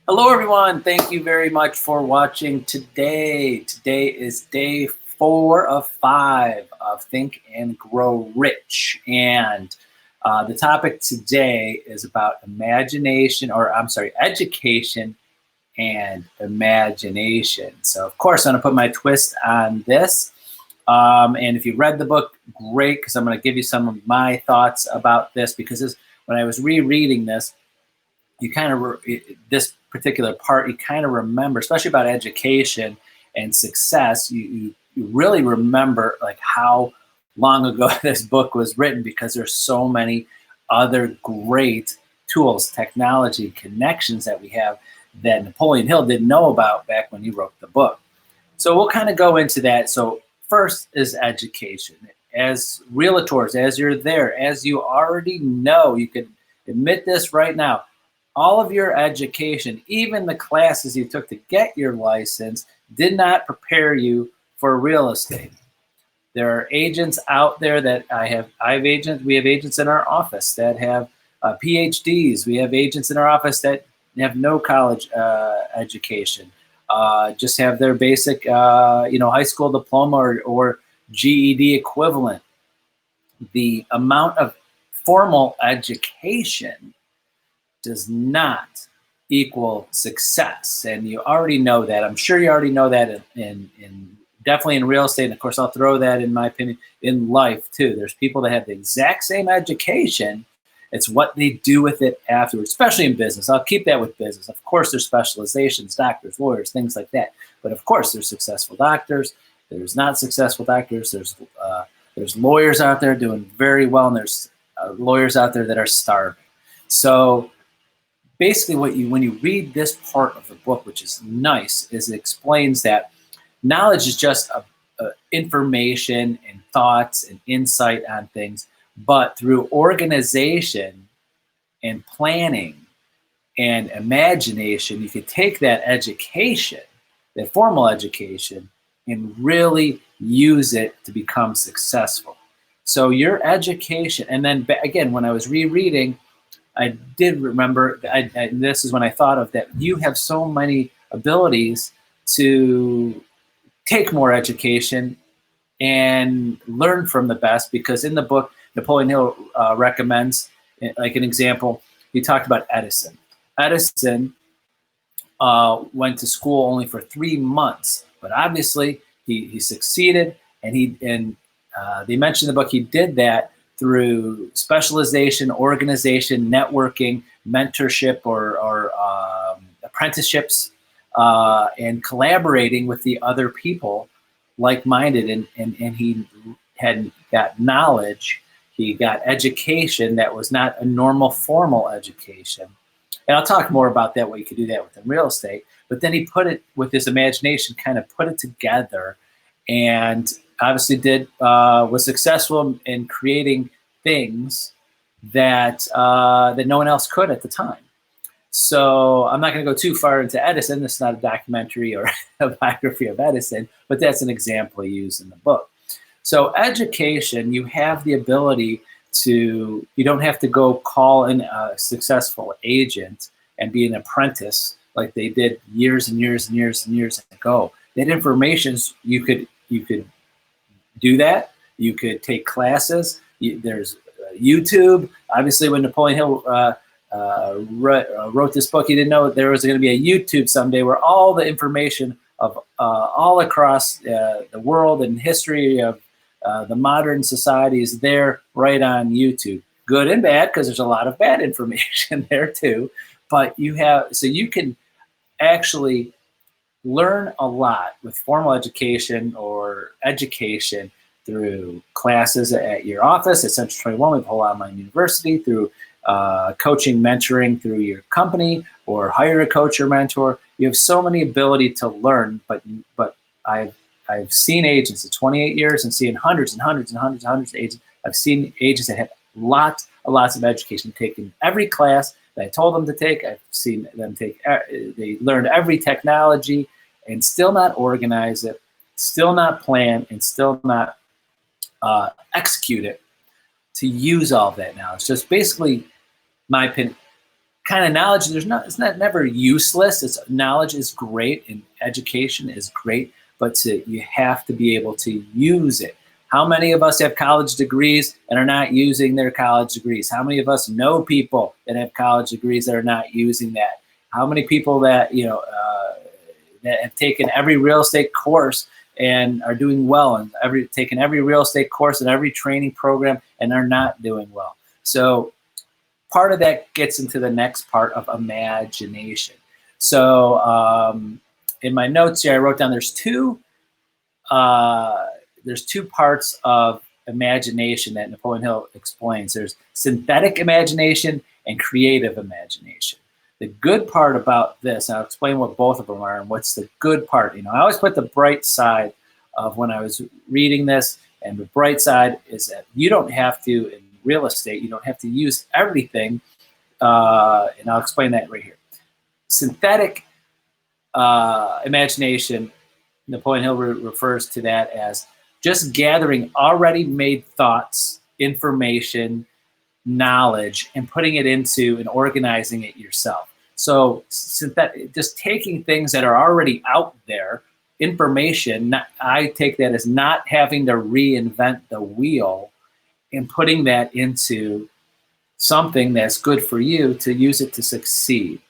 Hello, everyone. Thank you very much for watching today. Today is day 4 of 5 of Think and Grow Rich. And the topic today is about education and imagination. So, of course, I'm going to put my twist on this. And if you read the book, great, because I'm going to give you some of my thoughts about this. Because when I was rereading this, you kind of this particular part you kind of remember, especially about education and success. You really remember like how long ago this book was written, because there's so many other great tools, technology, connections that we have that Napoleon Hill didn't know about back when he wrote the book. So we'll kind of go into that. So first is education. As realtors, as you're there, as you already know, you can admit this right now, all of your education, even the classes you took to get your license, did not prepare you for real estate. There are agents out there that we have agents in our office that have PhDs. We have agents in our office that have no college education, just have their basic, high school diploma or GED equivalent. The amount of formal education does not equal success, and you already know that. I'm sure you already know that in definitely in real estate, and of course I'll throw that, in my opinion, in life too. There's people that have the exact same education. It's what they do with it afterwards, especially in business. I'll keep that with business. Of course, there's specializations, doctors, lawyers, things like that. But of course, there's successful doctors. There's not successful doctors. There's lawyers out there doing very well, and there's lawyers out there that are starving. So basically, when you read this part of the book, which is nice, is it explains that knowledge is just information and thoughts and insight on things, but through organization and planning and imagination, you could take that education, that formal education, and really use it to become successful. So your education, and then again, when I was rereading, I did remember, and this is when I thought of that, you have so many abilities to take more education and learn from the best, because in the book, Napoleon Hill recommends, like an example, he talked about Edison. Edison went to school only for 3 months, but obviously he succeeded, and they mentioned in the book he did that through specialization, organization, networking, mentorship, or apprenticeships, and collaborating with the other people like-minded, and he had got knowledge, he got education that was not a normal formal education. And I'll talk more about that, what you could do that with in real estate. But then he put it with his imagination, kind of put it together, and obviously was successful in creating things that that no one else could at the time. So I'm not going to go too far into Edison. This is not a documentary or a biography of Edison, but that's an example he used in the book. So education, you have the ability to, you don't have to go call in a successful agent and be an apprentice like they did years and years and years and years ago. That information, you could do that. You could take classes. There's YouTube. Obviously, when Napoleon Hill wrote this book, he didn't know there was going to be a YouTube someday where all the information of all across the world and history of the modern society is there right on YouTube. Good and bad, because there's a lot of bad information there too. But you can actually learn a lot with formal education or education through classes at your office at Central 21 with Whole Online University, through coaching, mentoring through your company, or hire a coach or mentor. You have so many ability to learn, but I've seen agents in 28 years and seeing hundreds and hundreds and hundreds and hundreds of agents. I've seen agents that have lots of education, taken every class that I told them to take. I've seen them they learned every technology and still not organize it, still not plan, and still not execute it to use all of that knowledge. So it's basically, my opinion, kind of knowledge, it's not never useless. Knowledge is great and education is great, but you have to be able to use it. How many of us have college degrees and are not using their college degrees? How many of us know people that have college degrees that are not using that? How many people that that have taken every real estate course and are doing well, and taken every real estate course and every training program and are not doing well? So part of that gets into the next part of imagination. So in my notes here, I wrote down there's two parts of imagination that Napoleon Hill explains. There's synthetic imagination and creative imagination. The good part about this, and I'll explain what both of them are and what's the good part. I always put the bright side of when I was reading this, and the bright side is that you don't have to, in real estate, you don't have to use everything, and I'll explain that right here. Synthetic imagination, Napoleon Hill refers to that as just gathering already made thoughts, information, knowledge, and putting it into and organizing it yourself. So just taking things that are already out there, information, I take that as not having to reinvent the wheel, and putting that into something that's good for you to use it to succeed.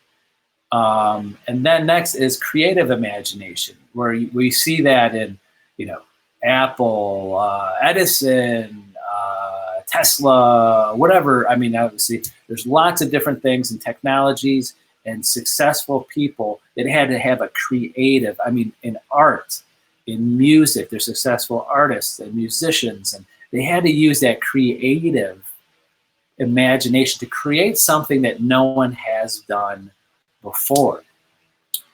And then next is creative imagination, where we see that in, Apple, Edison, Tesla, whatever. I mean, obviously, there's lots of different things and technologies and successful people that had to have a creative, in art, in music, they're successful artists and musicians, and they had to use that creative imagination to create something that no one has done before.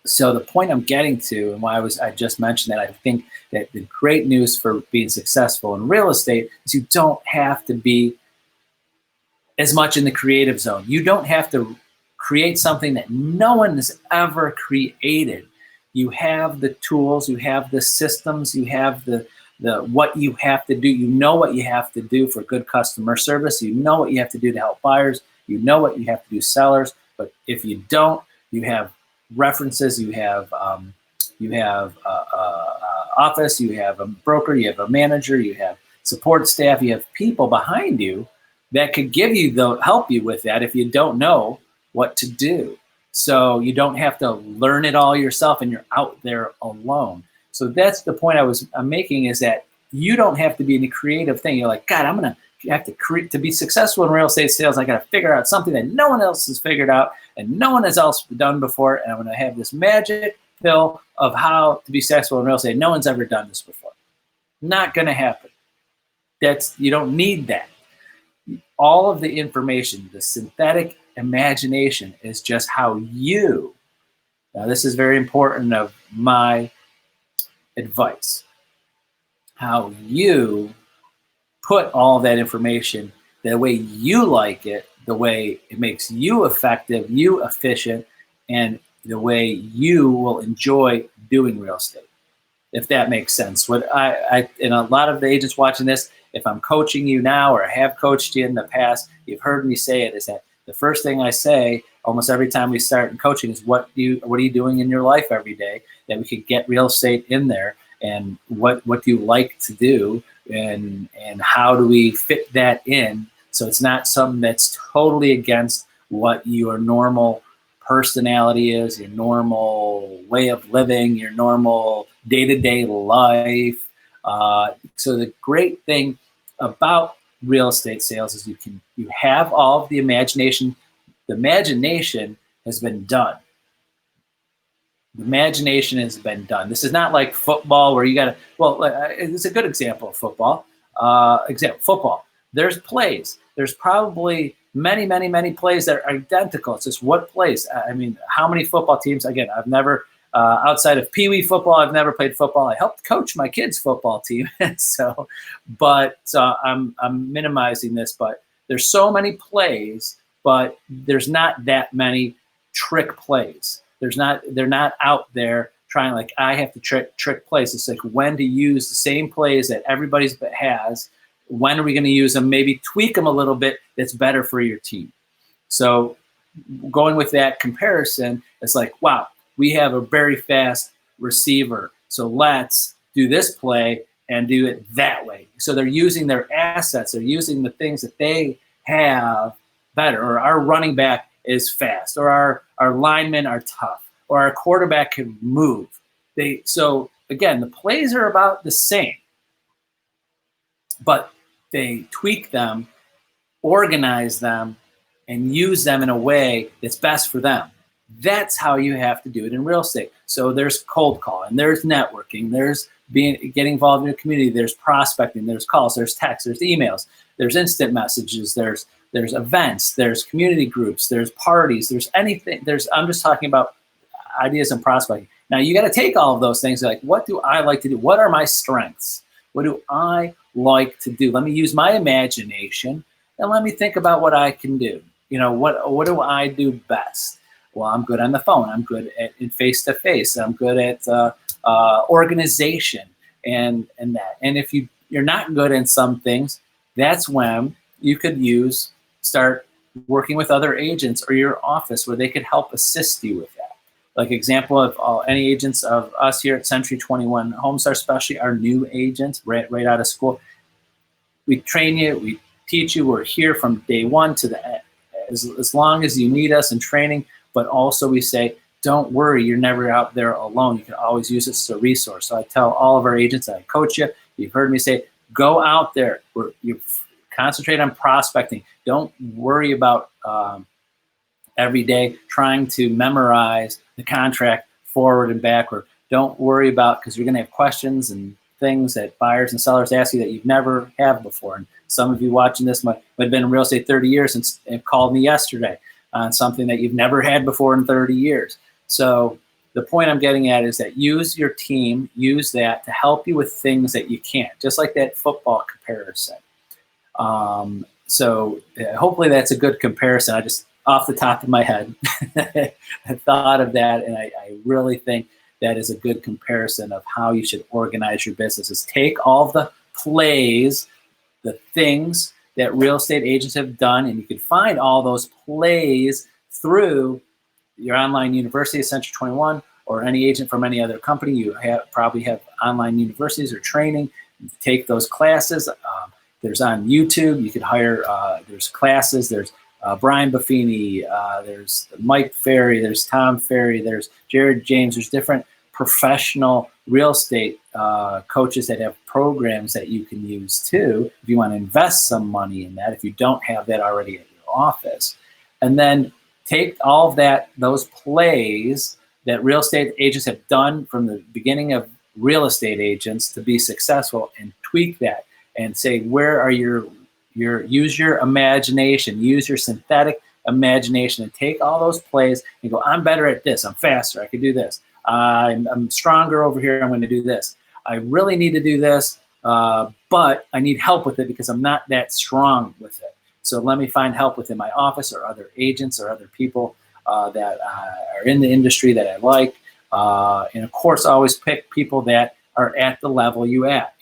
So the point I'm getting to, and why I just mentioned that, I think that the great news for being successful in real estate is you don't have to be as much in the creative zone. You don't have to create something that no one has ever created. You have the tools, you have the systems, you have the what you have to do. You know what you have to do for good customer service. You know what you have to do to help buyers. You know what you have to do sellers. But if you don't, you have references, you have office, you have a broker, you have a manager, you have support staff, you have people behind you that could help you with that if you don't know what to do. So you don't have to learn it all yourself and you're out there alone. So that's the point I'm making, is that you don't have to be in the creative thing. You're like, God, I'm going to have to create, to be successful in real estate sales, I got to figure out something that no one else has figured out and no one has else done before. And I'm going to have this magic pill of how to be successful in real estate. No one's ever done this before. Not going to happen. You don't need that. All of the information, the synthetic imagination, is just how you, now this is very important of my advice, how you put all of that information the way you like it, the way it makes you effective, you efficient, and the way you will enjoy doing real estate, if that makes sense. What and a lot of the agents watching this, if I'm coaching you now or have coached you in the past, you've heard me say it, is that the first thing I say almost every time we start in coaching is what are you doing in your life every day that we could get real estate in there, and what do you like to do, and how do we fit that in so it's not something that's totally against what your normal personality is, your normal way of living, your normal day-to-day life. So the great thing about real estate sales is you have all of the imagination. The imagination has been done. The imagination has been done. This is not like football where you got to, it's a good example of football. Football. There's plays. There's probably many, many, many plays that are identical. It's just what plays. How many football teams? Again, I've never, outside of Pee Wee football, I've never played football. I helped coach my kids' football team. so I'm minimizing this, but there's so many plays, but there's not that many trick plays. They're not out there trying like, I have to trick plays. It's like when to use the same plays that everybody has. When are we going to use them? Maybe tweak them a little bit that's better for your team. So going with that comparison, it's like, wow, we have a very fast receiver, so let's do this play and do it that way. So they're using their assets, they're using the things that they have better. Or our running back is fast, or our linemen are tough, or our quarterback can move. So again, the plays are about the same, but they tweak them, organize them, and use them in a way that's best for them. That's how you have to do it in real estate. So there's cold calling, there's networking, there's getting involved in the community, there's prospecting, there's calls, there's texts, there's emails, there's instant messages, there's events, there's community groups, there's parties, there's anything. I'm just talking about ideas and prospecting. Now you got to take all of those things, like, what do I like to do? What are my strengths? What do I like to do? Let me use my imagination and let me think about what I can do. What do I do best? Well, I'm good on the phone. I'm good in face-to-face. I'm good at organization and that. And if you're not good in some things, that's when you could start working with other agents or your office where they could help assist you with that. Like example of any agents of us here at Century 21 HomeStar, especially our new agents right out of school. We train you, we teach you. We're here from day one to the end, as long as you need us in training. But also we say, don't worry, you're never out there alone. You can always use this as a resource. So I tell all of our agents that I coach you, you've heard me say, go out there. You concentrate on prospecting. Don't worry about every day trying to memorize the contract forward and backward. Don't worry about, because you're going to have questions and things that buyers and sellers ask you that you've never had before. And some of you watching this might have been in real estate 30 years and called me yesterday on something that you've never had before in 30 years. So the point I'm getting at is that use your team, use that to help you with things that you can't, just like that football comparison. So hopefully that's a good comparison. I just, off the top of my head, I thought of that, and I really think that is a good comparison of how you should organize your business. Is take all of the plays, the things that real estate agents have done, and you can find all those plays through your online university, Century 21, or any agent from any other company. You probably have online universities or training. You take those classes. There's on YouTube. You could hire. There's classes. There's Brian Buffini. There's Mike Ferry. There's Tom Ferry. There's Jared James. There's different professional real estate coaches that have programs that you can use too if you want to invest some money in that, if you don't have that already at your office. And then take all of those plays that real estate agents have done from the beginning of real estate agents to be successful, and tweak that and say, where are use your imagination, use your synthetic imagination, and take all those plays and go, I'm better at this, I'm faster, I can do this, I'm stronger over here, I'm going to do this. I really need to do this, but I need help with it because I'm not that strong with it. So let me find help within my office or other agents or other people that are in the industry that I like. And of course, always pick people that are at the level you're at.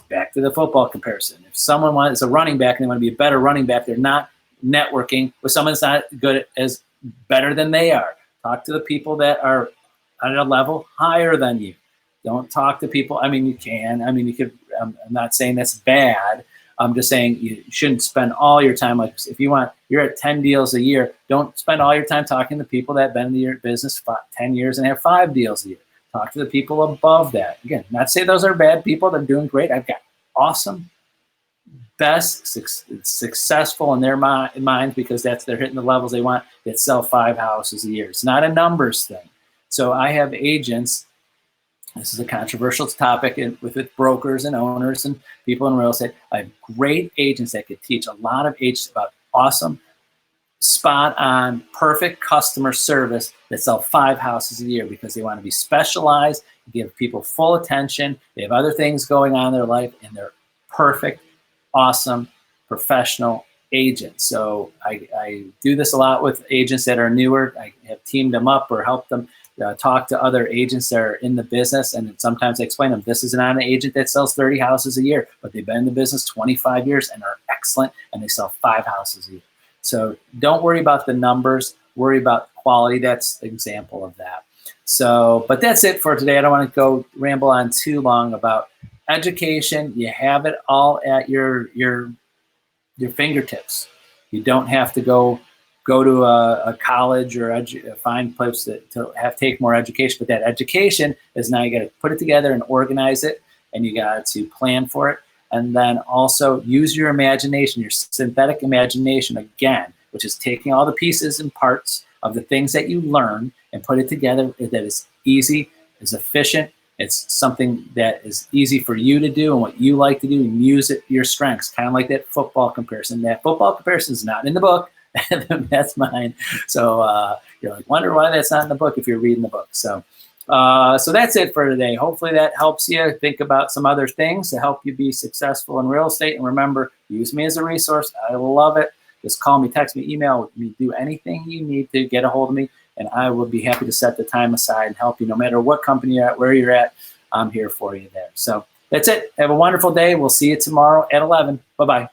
Back to the football comparison. If someone is a running back and they want to be a better running back, they're not networking with someone that's not good as better than they are. Talk to the people that are at a level higher than you. Don't talk to people. I mean, you can. I mean, you could. I'm not saying that's bad. I'm just saying you shouldn't spend all your time, like if you're at 10 deals a year, don't spend all your time talking to people that have been in your business 10 years and have 5 deals a year. Talk to the people above that. Again, not to say those are bad people. They're doing great. I've got awesome, best, successful in their minds because they're hitting the levels they want, that sell 5 houses a year. It's not a numbers thing. So I have agents. This is a controversial topic with brokers and owners and people in real estate. I have great agents that could teach a lot of agents about awesome, spot on, perfect customer service that sell 5 houses a year because they want to be specialized, give people full attention. They have other things going on in their life, and they're perfect, awesome, professional agents. So I do this a lot with agents that are newer. I have teamed them up or helped them talk to other agents that are in the business, and sometimes I explain them, this is not an agent that sells 30 houses a year, but they've been in the business 25 years and are excellent, and they sell 5 houses a year. So don't worry about the numbers, worry about quality. That's an example of that. So, but that's it for today. I don't want to go ramble on too long about education. You have it all at your fingertips. You don't have to go to a college or find place to take more education. But that education is now you got to put it together and organize it, and you got to plan for it. And then also use your imagination, your synthetic imagination again, which is taking all the pieces and parts of the things that you learn and put it together that is easy, is efficient. It's something that is easy for you to do and what you like to do, and use it your strengths, kind of like that football comparison. That football comparison is not in the book. That's mine. So you're like, wonder why that's not in the book if you're reading the book. So that's it for today. Hopefully that helps you think about some other things to help you be successful in real estate. And remember, use me as a resource. I love it. Just call me, text me, email me, do anything you need to get a hold of me, and I will be happy to set the time aside and help you no matter what company you're at, where you're at. I'm here for you there. So that's it. Have a wonderful day. We'll see you tomorrow at 11. Bye-bye.